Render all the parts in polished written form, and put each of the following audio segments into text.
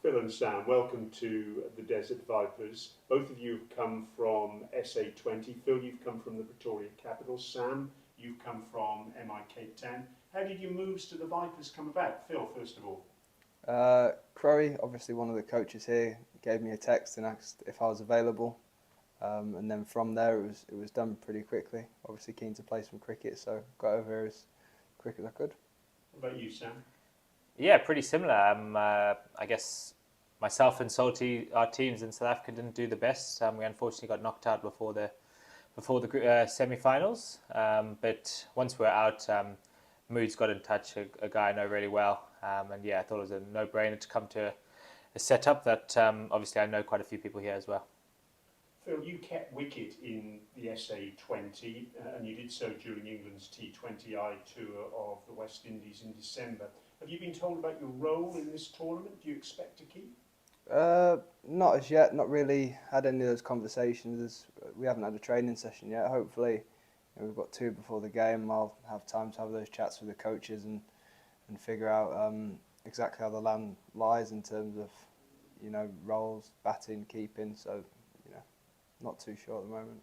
Phil and Sam, welcome to the Desert Vipers. Both of you have come from SA20. Phil, you've come from the Pretoria Capitals. Sam, you've come from MI Cape Town. How did your moves to the Vipers come about? Phil, first of all. Crowe, obviously one of the coaches here, gave me a text and asked if I was available. And then from there it was done pretty quickly. Obviously keen to play some cricket, so got over here as quick as I could. What about you, Sam? Yeah, pretty similar. I guess myself and Salty, our teams in South Africa didn't do the best. We unfortunately got knocked out before the semi-finals. But once we're out, Moods got in touch, a guy I know really well. And yeah, I thought it was a no-brainer to come to a setup that obviously I know quite a few people here as well. Phil, you kept wicket in the SA20 and you did so during England's T20I tour of the West Indies in December. Have you been told about your role in this tournament? Do you expect to keep? Not as yet, not really had any of those conversations. We haven't had a training session yet. Hopefully, we've got 2 before the game. I'll have time to have those chats with the coaches and figure out exactly how the land lies in terms of, roles, batting, keeping. So, not too sure at the moment.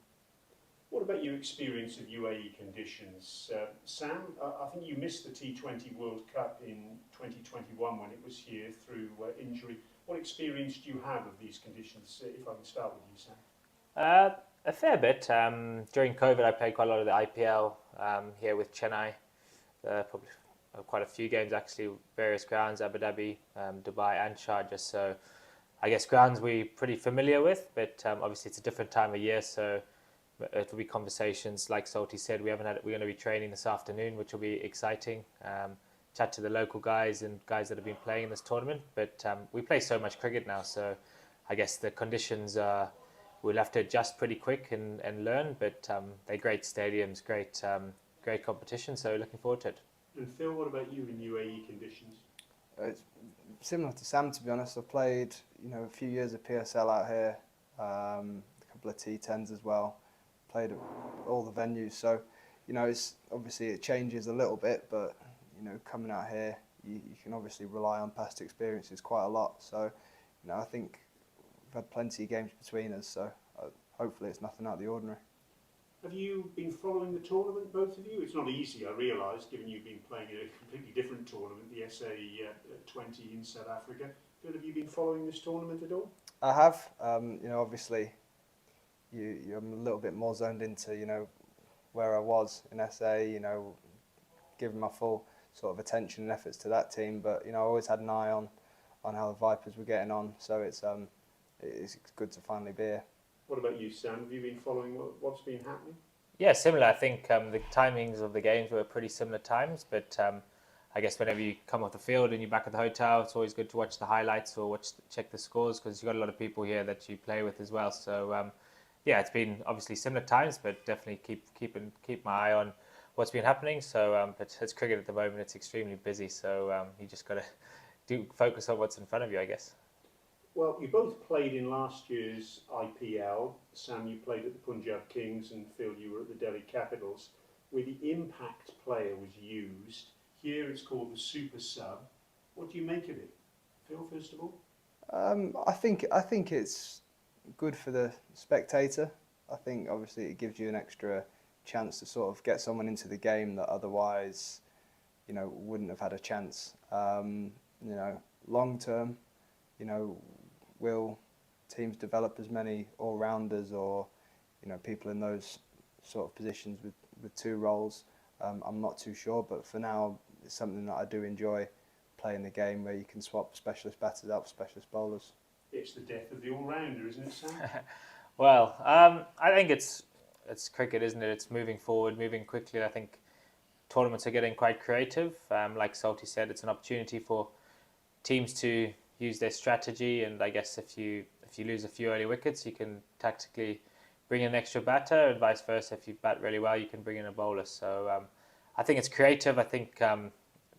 What about your experience of UAE conditions? Sam, I think you missed the T20 World Cup in 2021 when it was here through injury. What experience do you have of these conditions, if I can start with you, Sam? A fair bit. During COVID, I played quite a lot of the IPL here with Chennai. Probably quite a few games actually, various grounds, Abu Dhabi, Dubai and Sharjah. So I guess grounds we're pretty familiar with, but obviously it's a different time of year, so it will be conversations. Like Salty said, we're going to be training this afternoon, which will be exciting. Chat to the local guys and guys that have been playing in this tournament. But we play so much cricket now, so I guess the conditions we'll have to adjust pretty quick and learn. But they're great stadiums, great competition. So looking forward to it. And Phil, what about you in UAE conditions? It's similar to Sam, to be honest. I've played, a few years of PSL out here, a couple of T10s as well. Played at all the venues, so it's obviously it changes a little bit, but coming out here, you can obviously rely on past experiences quite a lot. So I think we've had plenty of games between us, so hopefully it's nothing out of the ordinary. Have you been following the tournament, both of you? It's not easy, I realise, given you've been playing in a completely different tournament, the SA20 in South Africa. Phil, have you been following this tournament at all? I have. Obviously, I'm a little bit more zoned into, where I was in SA, giving my full sort of attention and efforts to that team. But, I always had an eye on how the Vipers were getting on. So it's good to finally be here. What about you, Sam? Have you been following what's been happening? Yeah, similar. I think the timings of the games were pretty similar times, but I guess whenever you come off the field and you're back at the hotel, it's always good to watch the highlights or check the scores, because you've got a lot of people here that you play with as well. So yeah, it's been obviously similar times, but definitely keep my eye on what's been happening. So but it's cricket at the moment, it's extremely busy, so you just got to focus on what's in front of you, I guess. Well, you both played in last year's IPL. Sam, you played at the Punjab Kings, and Phil, you were at the Delhi Capitals, where the impact player was used. Here it's called the super sub. What do you make of it? Phil, first of all? I think it's good for the spectator. I think obviously it gives you an extra chance to sort of get someone into the game that otherwise, wouldn't have had a chance. Long term, will teams develop as many all-rounders or, people in those sort of positions with 2 roles? I'm not too sure, but for now, it's something that I do enjoy, playing the game where you can swap specialist batters out for specialist bowlers. It's the death of the all-rounder, isn't it, Sam? Well, I think it's cricket, isn't it? It's moving forward, moving quickly. I think tournaments are getting quite creative. Like Salty said, it's an opportunity for teams to use their strategy, and I guess if you lose a few early wickets, you can tactically bring in an extra batter, and vice versa. If you bat really well, you can bring in a bowler. So I think it's creative. I think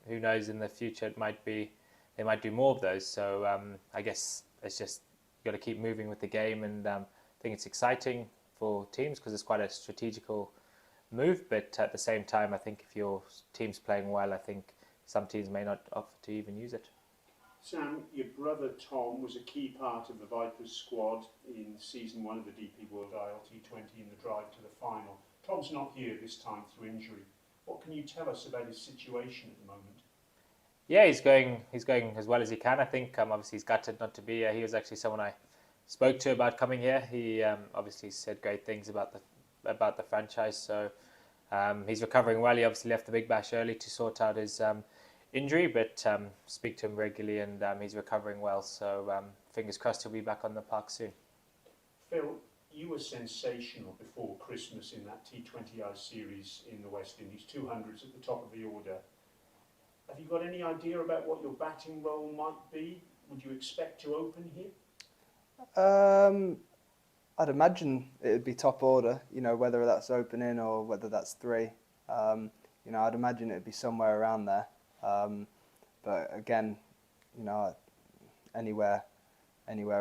who knows, in the future they might do more of those. So I guess it's just got to keep moving with the game, and I think it's exciting for teams because it's quite a strategical move. But at the same time, I think if your team's playing well, I think some teams may not opt to even use it. Sam, your brother Tom was a key part of the Vipers squad in season 1 of the DP World ILT20 in the drive to the final. Tom's not here this time through injury. What can you tell us about his situation at the moment? Yeah, he's going as well as he can. I think obviously he's gutted not to be here. He was actually someone I spoke to about coming here. He obviously said great things about the franchise. So he's recovering well. He obviously left the Big Bash early to sort out his injury, but speak to him regularly, and he's recovering well. So fingers crossed he'll be back on the park soon. Phil, you were sensational before Christmas in that T20I series in the West Indies, 200s at the top of the order. Have you got any idea about what your batting role might be? Would you expect to open here? I'd imagine it would be top order, whether that's opening or whether that's 3. I'd imagine it would be somewhere around there. But again, anywhere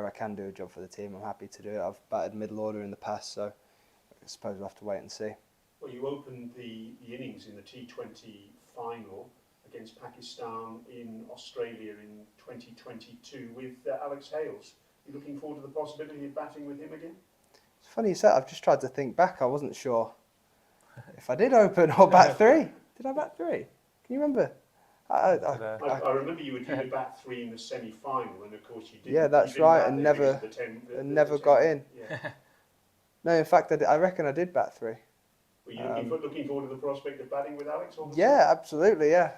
I can do a job for the team, I'm happy to do it. I've batted middle order in the past, so I suppose we'll have to wait and see. Well, you opened the innings in the T20 final against Pakistan in Australia in 2022 with Alex Hales. You looking forward to the possibility of batting with him again? It's funny you said. I've just tried to think back. I wasn't sure if I did open or bat 3. Did I bat 3? Can you remember? I remember you would bat 3 in the semi-final, and of course you didn't. Yeah, that's right, and never got in. Yeah. No, in fact, I reckon I did bat 3. Were you looking forward to the prospect of batting with Alex? Yeah, absolutely. Yeah,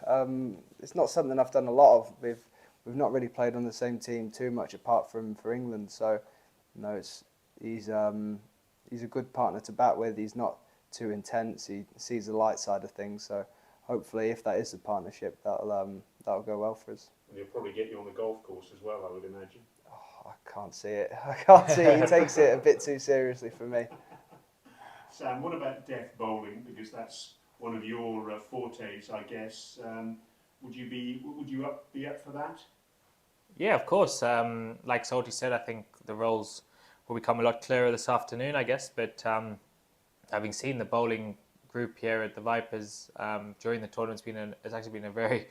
it's not something I've done a lot of. We've not really played on the same team too much, apart from for England. So, he's a good partner to bat with. He's not too intense. He sees the light side of things. So, hopefully, if that is a partnership, that'll go well for us. And he'll probably get you on the golf course as well, I would imagine. Oh, I can't see it. I can't see it. He takes it a bit too seriously for me. Sam, what about death bowling? Because that's one of your fortes, I guess. Would you be up for that? Yeah, of course. Like Salty said, I think the roles will become a lot clearer this afternoon, I guess. But having seen the bowling group here at the Vipers during the tournament, it's actually been a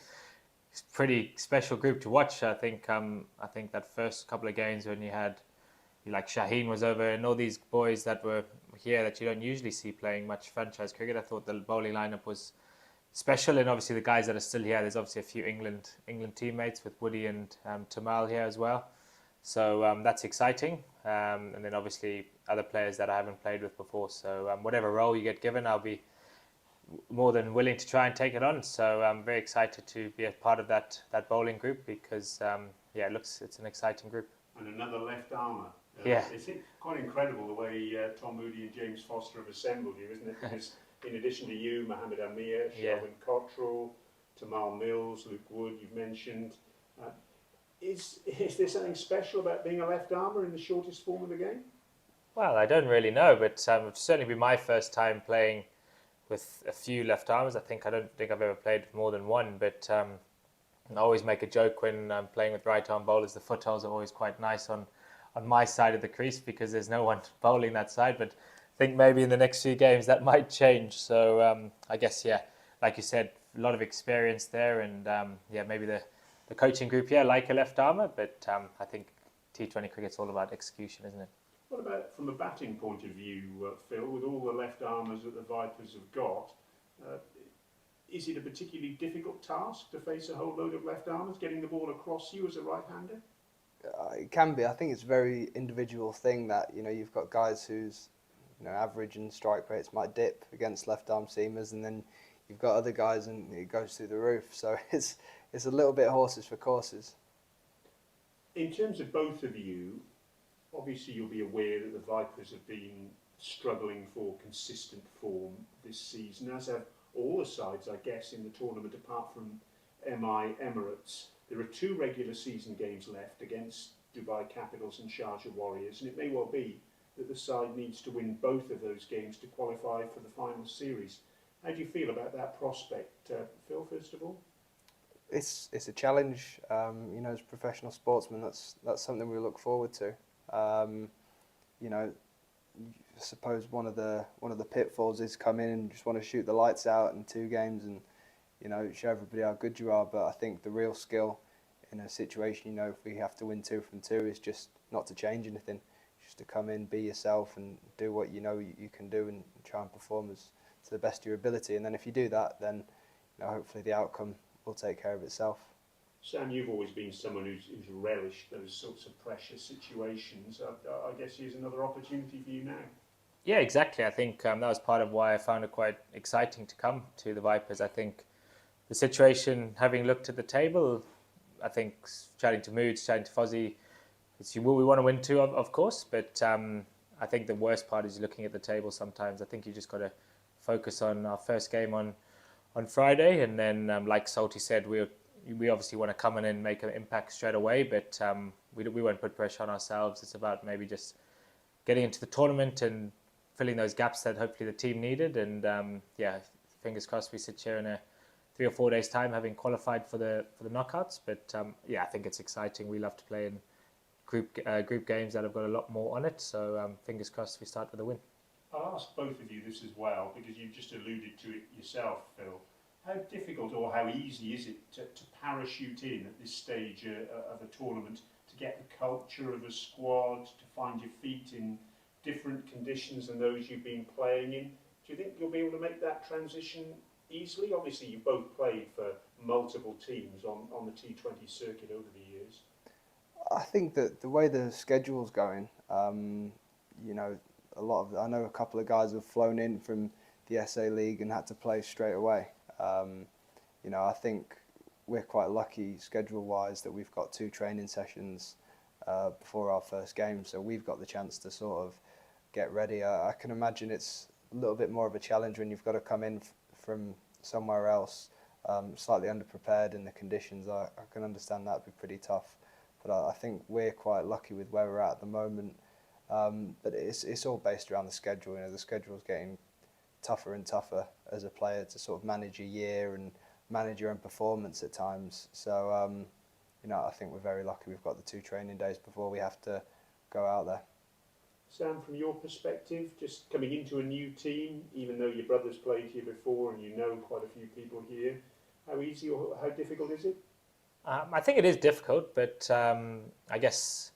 pretty special group to watch. I think that first couple of games when you had like Shaheen was over and all these boys that were here that you don't usually see playing much franchise cricket. I thought the bowling lineup was special, and obviously the guys that are still here. There's obviously a few England teammates with Woody and Tamal here as well. So that's exciting. And then obviously other players that I haven't played with before. So whatever role you get given, I'll be more than willing to try and take it on. So I'm very excited to be a part of that bowling group because it's an exciting group. And another left armour. Yeah. It's quite incredible the way Tom Moody and James Foster have assembled you, isn't it? Because in addition to you, Mohammed Amir, Shelvin Cottrell, Tamal Mills, Luke Wood, you've mentioned. Is there something special about being a left armour in the shortest form of the game? Well, I don't really know, but it'll certainly be my first time playing with a few left armers. I don't think I've ever played with more than one, but I always make a joke when I'm playing with right arm bowlers. The footholds are always quite nice on my side of the crease because there's no one bowling that side, but I think maybe in the next few games that might change. So I guess, like you said, a lot of experience there, and maybe the coaching group here like a left armour, but I think T20 cricket's all about execution, isn't it? What about from a batting point of view, Phil, with all the left armours that the Vipers have got, is it a particularly difficult task to face a whole load of left armours, getting the ball across you as a right-hander? It can be. I think it's a very individual thing that, you've got guys whose, average and strike rates might dip against left-arm seamers, and then you've got other guys and it goes through the roof. So it's a little bit horses for courses. In terms of both of you, obviously you'll be aware that the Vipers have been struggling for consistent form this season, as have all the sides, I guess, in the tournament apart from MI Emirates. There are 2 regular season games left against Dubai Capitals and Sharjah Warriors, and it may well be that the side needs to win both of those games to qualify for the final series. How do you feel about that prospect, Phil, first of all? It's a challenge, as professional sportsmen. That's something we look forward to. I suppose one of the pitfalls is come in and just want to shoot the lights out in 2 games and show everybody how good you are. But I think the real skill in a situation, you know, if we have to win 2 from 2, is just not to change anything, just to come in, be yourself, and do what you know you can do, and try and perform as to the best of your ability. And then if you do that, then you know, hopefully the outcome will take care of itself. Sam, you've always been someone who's relished those sorts of pressure situations. I guess here's another opportunity for you now. Yeah, exactly. I think that was part of why I found it quite exciting to come to the Vipers. I think the situation, having looked at the table, I think chatting to Moods, chatting to Fozzie, we want to win 2, of course, but I think the worst part is looking at the table sometimes. I think you just got to focus on our first game on Friday, and then, like Salty said, we obviously want to come in and make an impact straight away, but we won't put pressure on ourselves. It's about maybe just getting into the tournament and filling those gaps that hopefully the team needed. And yeah, fingers crossed we sit here in a 3 or 4 days' time, having qualified for the knockouts. But yeah, I think it's exciting. We love to play in group games that have got a lot more on it. So fingers crossed we start with a win. I'll ask both of you this as well, because you've just alluded to it yourself, Phil. How difficult or how easy is it to parachute in at this stage of a tournament, to get the culture of a squad, to find your feet in different conditions than those you've been playing in? Do you think you'll be able to make that transition easily? Obviously, you both played for multiple teams on the T20 circuit over the years. I think that the way the schedule's going, you know, I know a couple of guys have flown in from the SA League and had to play straight away. You know, I think we're quite lucky schedule-wise that we've got 2 training sessions before our first game, so we've got the chance to sort of get ready. I can imagine it's a little bit more of a challenge when you've got to come in from somewhere else, slightly underprepared in the conditions. I can understand that'd be pretty tough, but I think we're quite lucky with where we're at the moment. But it's all based around the schedule. You know, the schedule's getting tougher and tougher as a player to sort of manage a year and manage your own performance at times. So, you know, I think we're very lucky we've got the 2 training days before we have to go out there. Sam, from your perspective, just coming into a new team, even though your brother's played here before and you know quite a few people here, how easy or how difficult is it? I think it is difficult, but I guess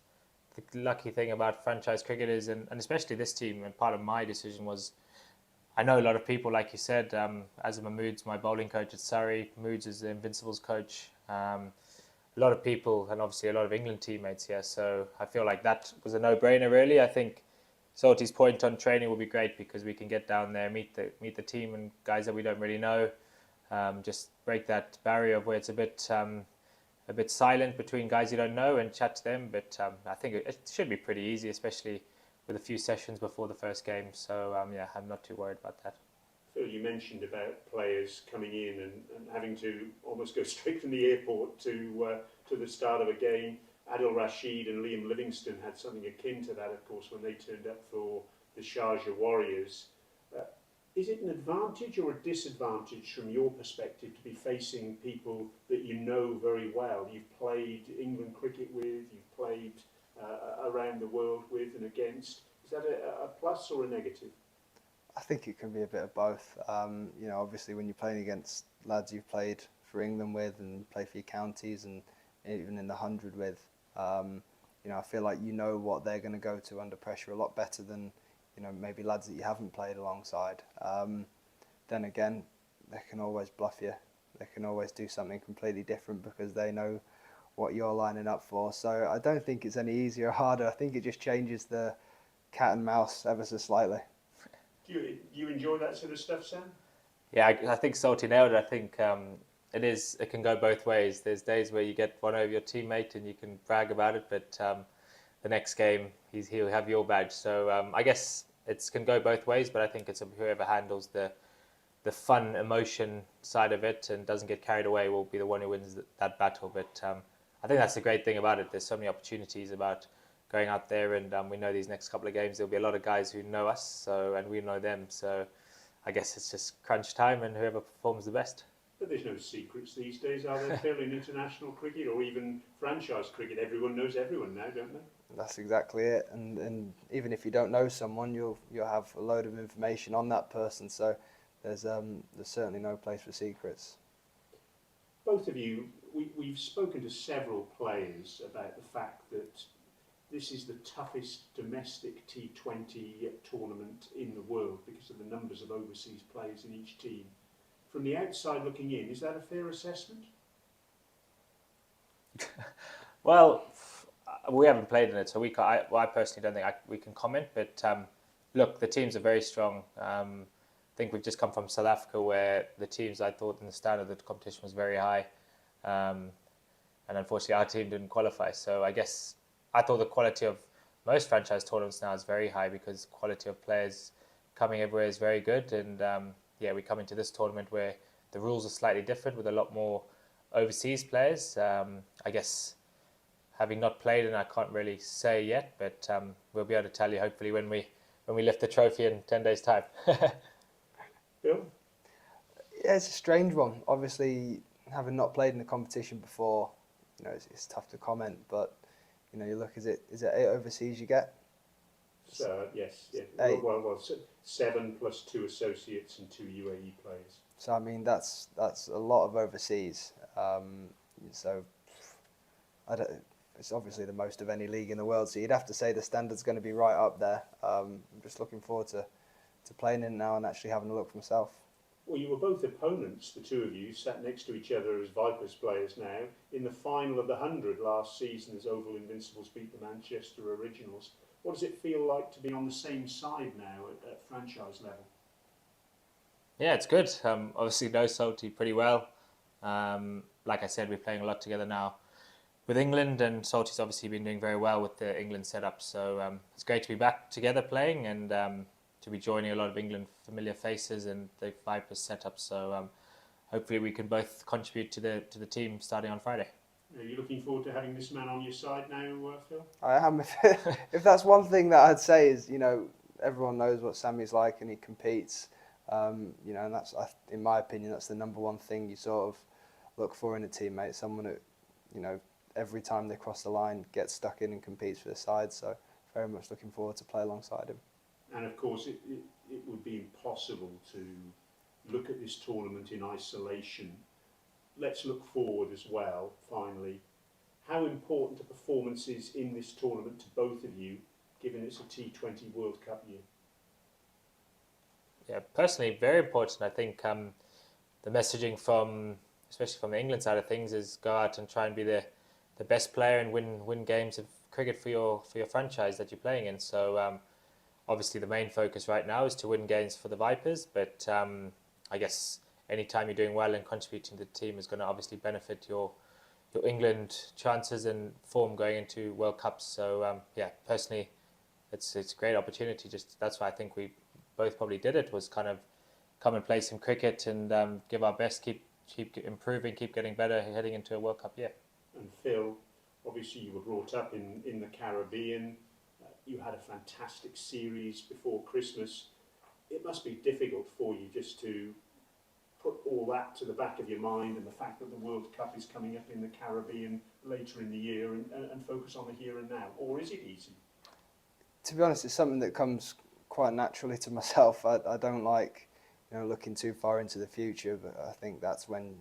the lucky thing about franchise cricket is, and especially this team, and part of my decision was, I know a lot of people, like you said, Azam Moods, my bowling coach at Surrey, Moods is the Invincibles coach, a lot of people, and obviously a lot of England teammates here, so I feel like that was a no-brainer really. I think Salty's point on training will be great because we can get down there, meet the team and guys that we don't really know, just break that barrier of where it's a bit silent between guys you don't know and chat to them. But I think it should be pretty easy, especially with a few sessions before the first game. So yeah, I'm not too worried about that. Phil, you mentioned about players coming in and having to almost go straight from the airport to the start of a game. Adil Rashid and Liam Livingston had something akin to that, of course, when they turned up for the Sharjah Warriors. Is it an advantage or a disadvantage from your perspective to be facing people that you know very well? You've played England cricket with, you've played around the world with and against. Is that a plus or a negative? I think it can be a bit of both. You know, obviously when you're playing against lads you've played for England with and play for your counties and even in the 100 with, you know, I feel like you know what they're going to go to under pressure a lot better than, you know, maybe lads that you haven't played alongside. Then again, they can always bluff you. They can always do something completely different because they know what you're lining up for. So I don't think it's any easier or harder. I think it just changes the cat and mouse ever so slightly. Do you enjoy that sort of stuff, Sam? Yeah, I think Salty nailed it. I think it can go both ways. There's days where you get one over your teammate and you can brag about it, but the next game he'll have your badge. So I guess it can go both ways, but I think it's whoever handles the fun emotion side of it and doesn't get carried away will be the one who wins that battle. But I think that's the great thing about it. There's so many opportunities about going out there, and we know these next couple of games there'll be a lot of guys who know us, and we know them. So I guess it's just crunch time and whoever performs the best. But there's no secrets these days, are there, Phil, in international cricket or even franchise cricket? Everyone knows everyone now, don't they? That's exactly it. And even if you don't know someone, you'll have a load of information on that person. So there's certainly no place for secrets. Both of you We've spoken to several players about the fact that this is the toughest domestic T20 tournament in the world because of the numbers of overseas players in each team. From the outside looking in, is that a fair assessment? Well, we haven't played in it, so I personally don't think we can comment. But look, the teams are very strong. I think we've just come from South Africa, where the teams, I thought, in the standard of the competition was very high, and unfortunately our team didn't qualify. So I guess I thought the quality of most franchise tournaments now is very high because quality of players coming everywhere is very good. And yeah, we come into this tournament where the rules are slightly different with a lot more overseas players. I guess having not played, and I can't really say yet, but we'll be able to tell you hopefully when we lift the trophy in 10 days' time. Bill? Yeah, it's a strange one. Obviously, having not played in the competition before, it's tough to comment. But you look, is it 8 overseas you get? So yes, yeah. 8. Well, 7 plus 2 associates and 2 UAE players. So I mean, that's a lot of overseas. So it's obviously the most of any league in the world. So you'd have to say the standard's going to be right up there. I'm just looking forward to playing in now and actually having a look for myself. Well, you were both opponents, the two of you, sat next to each other as Vipers players now, in the final of the 100 last season as Oval Invincibles beat the Manchester Originals. What does it feel like to be on the same side now at franchise level? Yeah, it's good. Obviously know Salty pretty well. Like I said, we're playing a lot together now with England, and Salty's obviously been doing very well with the England setup. So it's great to be back together playing and to be joining a lot of England familiar faces and the Vipers setup. So hopefully we can both contribute to the team starting on Friday. Are you looking forward to having this man on your side now, Phil? I am. If that's one thing that I'd say is, everyone knows what Sammy's like and he competes. And that's, in my opinion, that's the number one thing you sort of look for in a teammate. Someone who, every time they cross the line, gets stuck in and competes for the side. So very much looking forward to play alongside him. And of course, it would be impossible to look at this tournament in isolation. Let's look forward as well, finally. How important are performances in this tournament to both of you, given it's a T20 World Cup year? Yeah, personally, very important. I think the messaging especially from the England side of things, is go out and try and be the best player and win games of cricket for your franchise that you're playing in. So obviously the main focus right now is to win games for the Vipers, but I guess any time you're doing well and contributing to the team is going to obviously benefit your England chances and form going into World Cups. So yeah, personally, it's a great opportunity. Just that's why I think we both probably did it, was kind of come and play some cricket and give our best, keep improving, keep getting better heading into a World Cup year. And Phil, obviously you were brought up in the Caribbean. You had a fantastic series before Christmas. It must be difficult for you just to put all that to the back of your mind and the fact that the World Cup is coming up in the Caribbean later in the year and focus on the here and now. Or is it easy? To be honest, it's something that comes quite naturally to myself. I don't like looking too far into the future, but I think that's when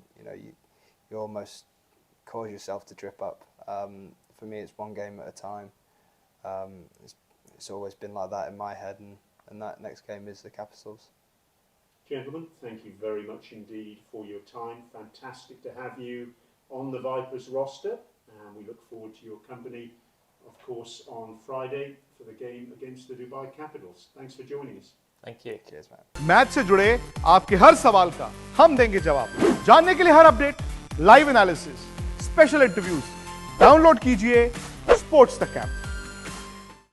you almost cause yourself to trip up. For me, it's one game at a time. It's always been like that in my head, and that next game is the Capitals. Gentlemen, thank you very much indeed for your time. Fantastic to have you on the Vipers roster, and we look forward to your company, of course, on Friday for the game against the Dubai Capitals. Thanks for joining us. Thank you. Cheers, man. Match से जुड़े आपके हर सवाल का हम देंगे जवाब। जानने के लिए हर update, live analysis, special interviews, download कीजिए स्पोर्ट्स तक ऐप।